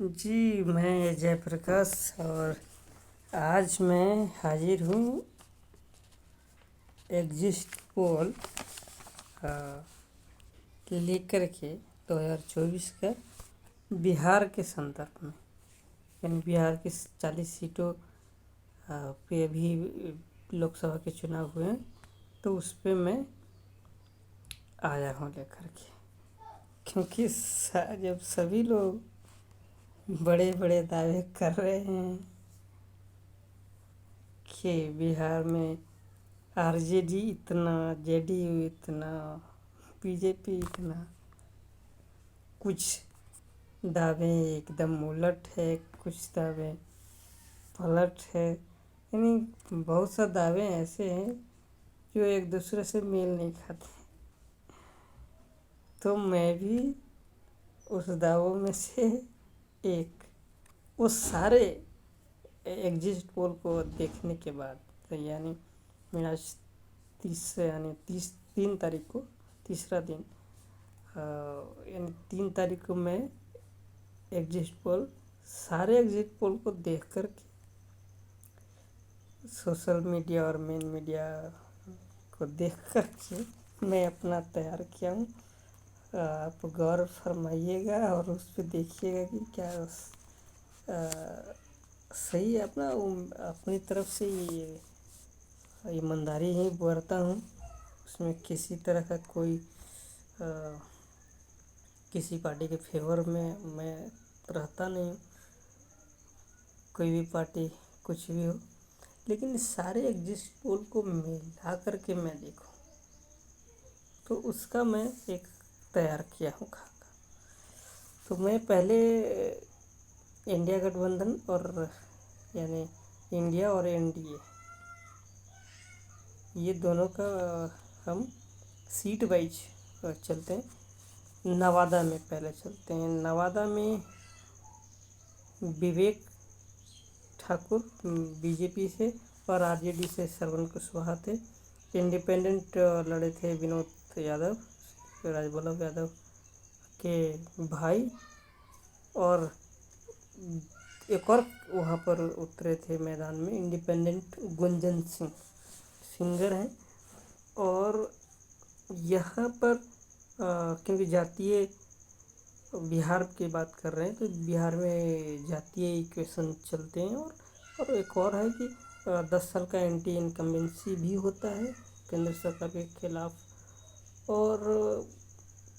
जी, मैं जयप्रकाश और आज मैं हाजिर हूँ एग्जिट पोल लेकर के 2024 का बिहार के संदर्भ में, यानी बिहार की 40 सीटों पे अभी लोकसभा के चुनाव हुए हैं, तो उस पे मैं आया हूँ लेकर के। क्योंकि जब सभी लोग बड़े बड़े दावे कर रहे हैं कि बिहार में आरजेडी इतना, जेडीयू इतना, बीजेपी इतना, कुछ दावे एकदम उलट है, कुछ दावे पलट है, यानी बहुत सा दावे ऐसे हैं जो एक दूसरे से मेल नहीं खाते। तो मैं भी उस दावों में से एक, वो सारे एग्जिट पोल को देखने के बाद, तो यानी मेरा 3 तारीख को तीसरा दिन, यानी 3 तारीख को मैं सारे एग्जिट पोल को देख कर के सोशल मीडिया और मेन मीडिया को देख कर के मैं अपना तैयार किया हूँ। आप गौर फरमाइएगा और उस पर देखिएगा कि क्या सही है। अपनी तरफ से ईमानदारी ही बरता हूँ, उसमें किसी तरह का कोई किसी पार्टी के फेवर में मैं रहता नहीं। कोई भी पार्टी कुछ भी हो, लेकिन सारे एग्जिट पोल को मिला करके मैं देखूं, तो उसका मैं एक तैयार किया हूँ खाका। तो मैं पहले इंडिया गठबंधन और यानी इंडिया और एनडीए, ये दोनों का हम सीट वाइज चलते हैं। नवादा में पहले चलते हैं। नवादा में विवेक ठाकुर बीजेपी से और आरजेडी से श्रवण कुशवाहा थे। इंडिपेंडेंट लड़े थे विनोद यादव, राजवल्लभ यादव के भाई, और एक और वहाँ पर उतरे थे मैदान में इंडिपेंडेंट गुंजन सिंह, सिंगर हैं। और यहाँ पर क्योंकि जातीय बिहार की बात कर रहे हैं, तो बिहार में जातीय इक्वेशन चलते हैं। और एक और है कि 10 साल का एंटी इनकम्बेंसी भी होता है केंद्र सरकार के खिलाफ। और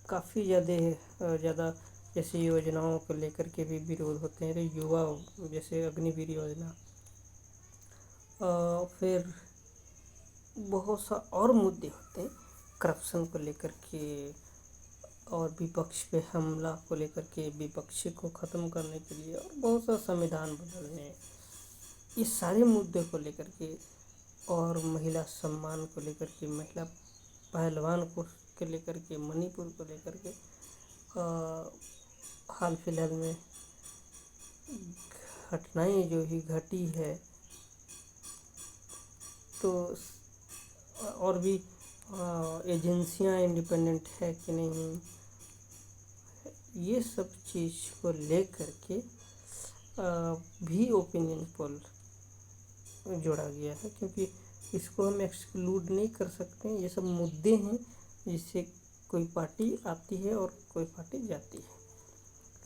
काफ़ी ज़्यादा जैसी योजनाओं को लेकर के भी विरोध होते हैं। तो युवा, जैसे अग्निवीर योजना, फिर बहुत सा और मुद्दे होते हैं करप्शन को लेकर के, और विपक्ष पे हमला को लेकर के, विपक्ष को ख़त्म करने के लिए, और बहुत सा संविधान बदलने, ये सारे मुद्दे को लेकर के, और महिला सम्मान को लेकर के, महिला पहलवान को के लेकर के, मणिपुर को लेकर के, हाल फिलहाल में घटनाएं जो ही घटी है, तो और भी एजेंसियां इंडिपेंडेंट है कि नहीं, ये सब चीज़ को लेकर के भी ओपिनियन पोल जोड़ा गया है। क्योंकि इसको हम एक्सक्लूड नहीं कर सकते। ये सब मुद्दे हैं जिससे कोई पार्टी आती है और कोई पार्टी जाती है।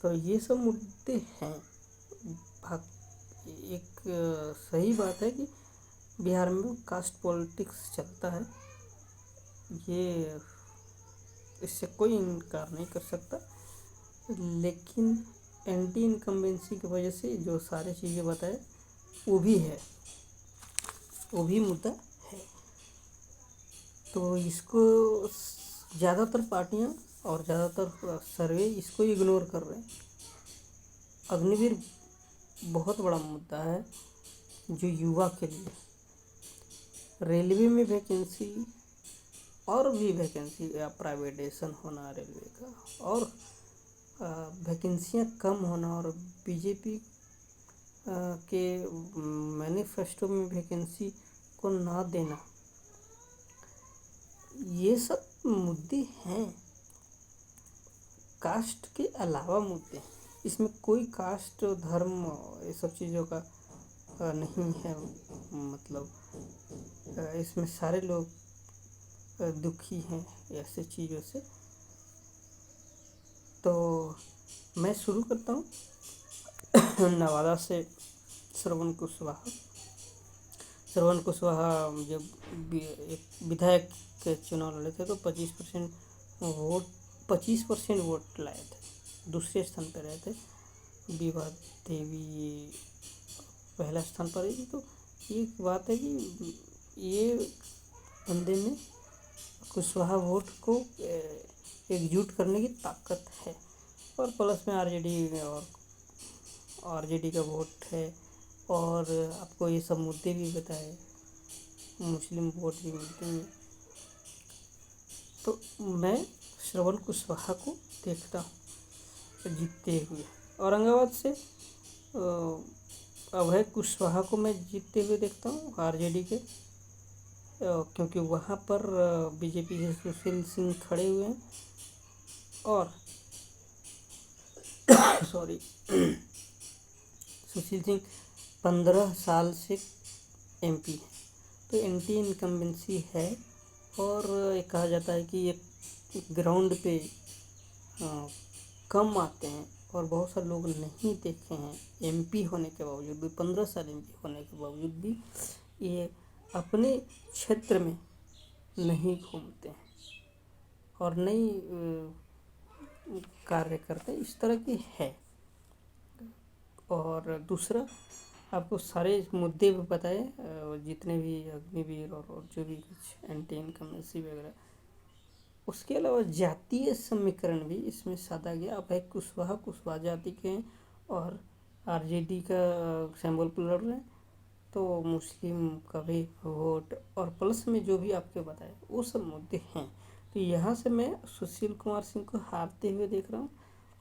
तो ये सब मुद्दे हैं। एक सही बात है कि बिहार में कास्ट पॉलिटिक्स चलता है, ये इससे कोई इनकार नहीं कर सकता। लेकिन एंटी इनकम्बेंसी की वजह से जो सारी चीज़ें बताए, वो भी है, वो भी मुद्दा है। तो इसको ज़्यादातर पार्टियां और ज़्यादातर सर्वे इसको इग्नोर कर रहे हैं। अग्निवीर बहुत बड़ा मुद्दा है जो युवा के लिए। रेलवे में वैकेंसी, और भी वैकेंसी या प्राइवेटाइजेशन होना रेलवे का, और वैकेंसियाँ कम होना, और बीजेपी के मैनिफेस्टो में वैकेंसी को ना देना, ये सब मुद्दे हैं। कास्ट के अलावा मुद्दे हैं। इसमें कोई कास्ट धर्म ये सब चीज़ों का नहीं है। मतलब इसमें सारे लोग दुखी हैं ऐसे चीज़ों से। तो मैं शुरू करता हूँ नवादा से। श्रवण कुशवाहा श्रवण कुशवाहा जब एक विधायक के चुनाव लड़े थे तो 25% वोट लाए थे, दूसरे स्थान पर रहे थे। विभा देवी पहला स्थान पर रही थी। तो एक बात है कि ये बंदे में कुशवाहा वोट को एकजुट करने की ताकत है। और प्लस में आरजेडी का वोट है। और आपको ये सब मुद्दे भी बताए, मुस्लिम वोट भी मिलते हैं। तो मैं श्रवण कुशवाहा को देखता हूँ जीतते हुए। औरंगाबाद से अभय कुशवाहा को मैं जीतते हुए देखता हूँ आरजेडी के, क्योंकि वहाँ पर बीजेपी से सुशील सिंह खड़े हुए हैं। और सॉरी सुशील सिंह 15 साल से एमपी है, तो एंटी इनकम्बेंसी है। और ये कहा जाता है कि ये ग्राउंड पे कम आते हैं और बहुत सारे लोग नहीं देखे हैं। एमपी होने के बावजूद भी, 15 साल एमपी होने के बावजूद भी ये अपने क्षेत्र में नहीं घूमते हैं और नहीं कार्य करते, इस तरह की है। और दूसरा, आपको सारे मुद्दे भी बताए, जितने भी अग्निवीर और जो भी कुछ एंटी इनकम्बेंसी वगैरह। उसके अलावा जातीय समीकरण भी इसमें साधा गया। अभय कुशवाहा जाति के हैं और आरजेडी का सिंबल पर लड़ रहे हैं, तो मुस्लिम का भी वोट और प्लस में जो भी आपके बताए वो सब मुद्दे हैं। तो यहाँ से मैं सुशील कुमार सिंह को हारते हुए देख रहा हूँ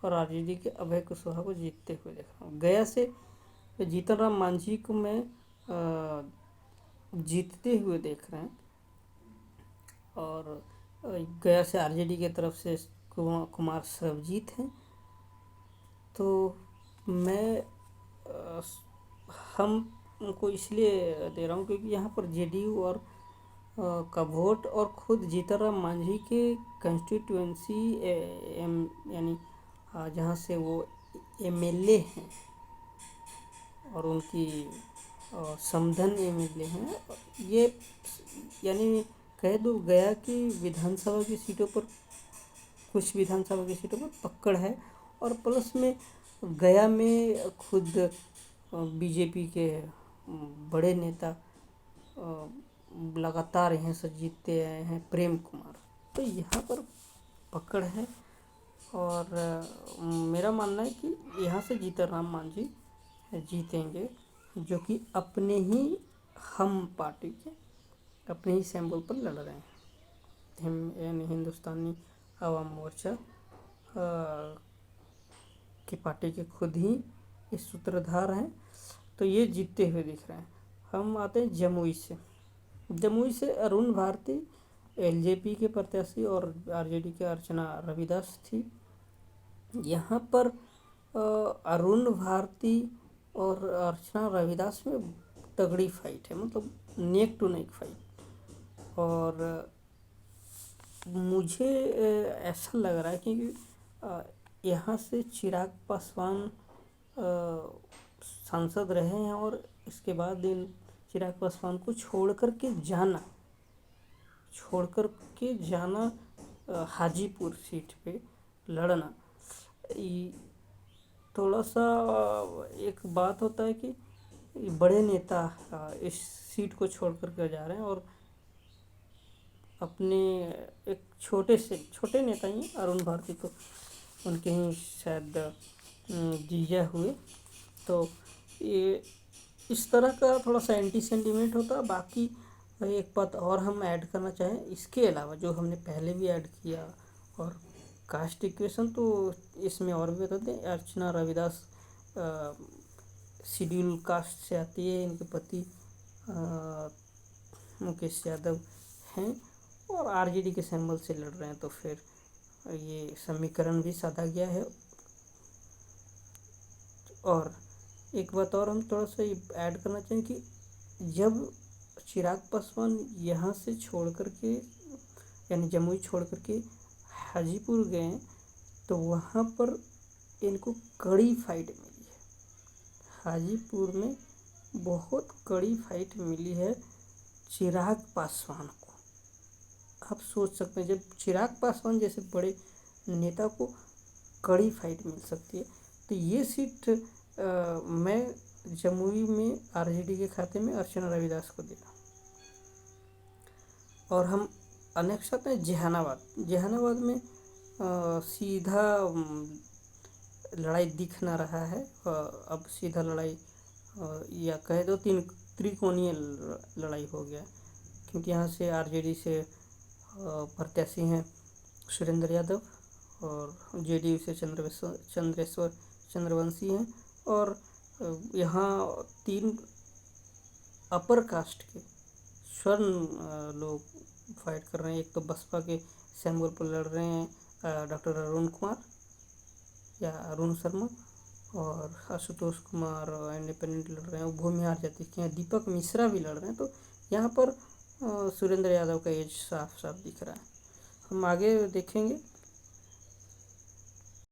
और आरजेडी के अभय कुशवाहा को जीतते हुए देख रहा हूँ। गया से जीतन राम मांझी को मैं जीतते हुए देख रहे हैं। और गया से आरजेडी के तरफ से कुमार सर्वजीत हैं। तो मैं हम उनको इसलिए दे रहा हूँ क्योंकि यहाँ पर जेडीयू और का वोट और खुद जीतनराम मांझी के कंस्टिट्यूएंसी यानी जहाँ से वो एमएलए हैं और उनकी समधन एमएलए हैं, ये यानी कह दो गया की विधानसभा की सीटों पर, कुछ विधानसभा की सीटों पर पकड़ है। और प्लस में गया में खुद बीजेपी के बड़े नेता लगातार यहाँ से जीतते आए हैं, प्रेम कुमार, तो यहाँ पर पकड़ है। और मेरा मानना है कि यहाँ से जीतनराम मांझी जीतेंगे, जो कि अपने ही हम पार्टी के अपने ही सिंबल पर लड़ रहे हैं। यानी हिंदुस्तानी आवाम मोर्चा की पार्टी के खुद ही इस सूत्रधार हैं, तो ये जीतते हुए दिख रहे हैं। हम आते हैं जमुई से अरुण भारती एलजेपी के प्रत्याशी और आरजेडी के अर्चना रविदास थी। यहाँ पर अरुण भारती और अर्चना रविदास में तगड़ी फाइट है, मतलब नेक टू नेक फाइट। और मुझे ऐसा लग रहा है कि यहाँ से चिराग पासवान सांसद रहे हैं और इसके बाद चिराग पासवान को छोड़ कर के जाना हाजीपुर सीट पे लड़ना, थोड़ा सा एक बात होता है कि बड़े नेता इस सीट को छोड़ कर के जा रहे हैं और अपने एक छोटे नेता ही अरुण भारती को उनके ही शायद जीजा हुए, तो ये इस तरह का थोड़ा सा एंटी सेंटीमेंट होता है। बाकी एक बात और हम ऐड करना चाहें इसके अलावा जो हमने पहले भी ऐड किया, और कास्ट इक्वेशन, तो इसमें और भी बता दें, अर्चना रविदास शेड्यूल कास्ट से आती है, इनके पति मुकेश यादव हैं और आरजेडी के सिंबल से लड़ रहे हैं, तो फिर ये समीकरण भी साधा गया है। और एक बात और हम थोड़ा सा ऐड करना चाहें कि जब चिराग पासवान यहाँ से छोड़ कर के यानी जमुई छोड़ कर के हाजीपुर गए तो वहाँ पर इनको कड़ी फाइट मिली है। हाजीपुर में बहुत कड़ी फाइट मिली है चिराग पासवान को। आप सोच सकते हैं जब चिराग पासवान जैसे बड़े नेता को कड़ी फाइट मिल सकती है तो ये सीट मैं जमुई में आरजेडी के खाते में अर्चना रविदास को दे रहा हूँ। और हम नेक्स्ट आते हैं जहानाबाद में सीधा लड़ाई दिख ना रहा है। अब सीधा लड़ाई या कहे दो त्रिकोणीय लड़ाई हो गया क्योंकि यहाँ से आरजेडी से प्रत्याशी हैं सुरेंद्र यादव और जेडीयू से चंद्रेश्वर चंद्रवंशी हैं और यहाँ 3 अपर कास्ट के स्वर्ण लोग फाइट कर रहे हैं। एक तो बसपा के सैमुअल पर लड़ रहे हैं डॉक्टर अरुण कुमार या अरुण शर्मा और आशुतोष कुमार इंडिपेंडेंट लड़ रहे हैं। भूमिहार जाति के हैं दीपक मिश्रा भी लड़ रहे हैं। तो यहाँ पर सुरेंद्र यादव का एज साफ साफ दिख रहा है। हम आगे देखेंगे